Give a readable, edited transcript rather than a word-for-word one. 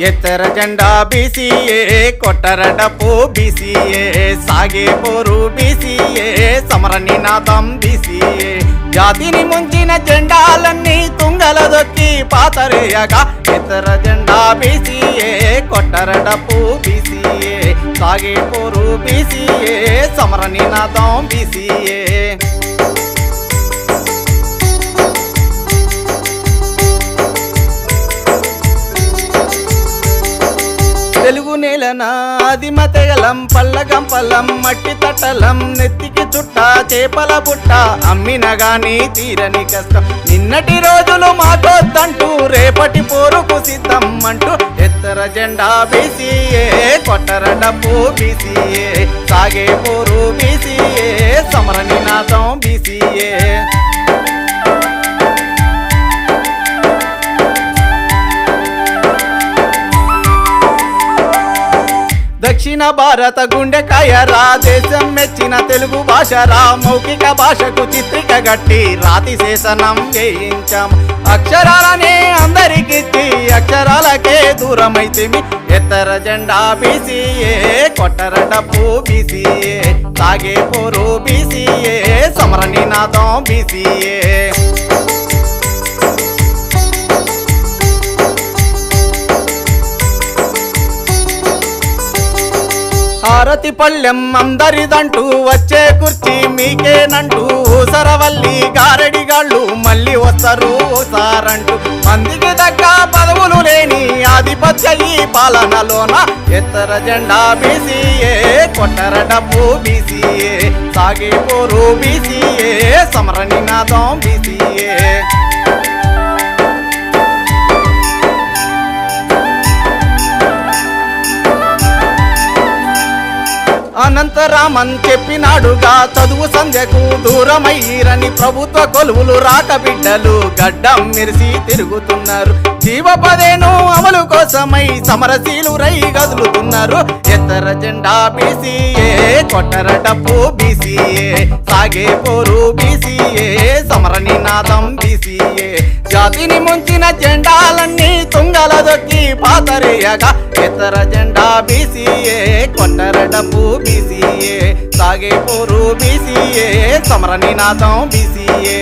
ఎత్తర జెండా బీసీఏ కొట్టర డప్పు బీసీఏ సాగే పోరు బీసీఏ సమర నినాదం బీసీఏ జాతిని ముంచిన జెండాలన్నీ తుంగల దొక్కి పాతరేయగా ఎత్తర జెండా బీసీఏ కొట్టర డప్పు బీసీఏ సాగే పోరు బీసీఏ సమర నినాదం బీసీఏ తెలుగు నేలన ఆదిమ తెగలం పల్లగంపల్లం మట్టి తట్టలం నెత్తికి చుట్ట చేపల బుట్ట అమ్మిన గాని తీరని కష్టం నిన్నటి రోజులు మాకొద్దంటూ రేపటి పోరుకు సిద్ధం అంటూ ఎత్తర జెండా బీసీఏ కొట్టర డప్పు బీసీఏ సాగే పోరు బీసీఏ సమర నినాదం బీసీఏ దక్షిణ భారత గుండెకాయరా దేశం మెచ్చిన తెలుగు భాషరా మౌఖిక భాషకు చిత్రిక గట్టి రాతి శాసనం వేయించాం అక్షరాలనే అందరికిచ్చి అక్షరాలకే దూరమైతిమి ఎత్తర జెండా బీసీఏ కొట్టర డప్పు బీసీఏ సాగే పోరు బీసీఏ సమర నినాదం బీసీఏ హారతి పళ్ళెం అందరిదంటూ వచ్చే కుర్చీ మీకేనంటూ ఊసరవల్లి గారడిగాళ్ళు మళ్ళీ వస్తారు సారంటూ మందికి దగ్గ పదవులు లేని ఆధిపత్య ఈ పాలనలోన ఎత్తర జెండా బీసీఏ కొట్టర డప్పు బీసీఏ సాగే పోరు బీసీఏ సమర నినాదం బీసీఏ అనంతరామన్ చెప్పినాడుగా చదువు సంధ్యకు దూరమయ్యిరని ప్రభుత్వ కొలువులు రాక బిడ్డలు గడ్డం మెరిసి తిరుగుతున్నారు జీవపదేను అమలు కోసమై సమరశీలు రై గదులుతున్నారు ఎత్తర జెండా బీసీఏ కొట్టర డప్పు బీసీఏ సాగే పోరు బీసీఏ సమర నినాదం బీసీఏ జాతిని ముంచిన జెండాలన్నీ తుంగల దొక్కి పాతరేయగా ఎత్తర జెండా బీసీఏ కొట్టర డప్పు బీసీఏ సాగే పోరు బీసీఏ సమర నినాదం బీసీఏ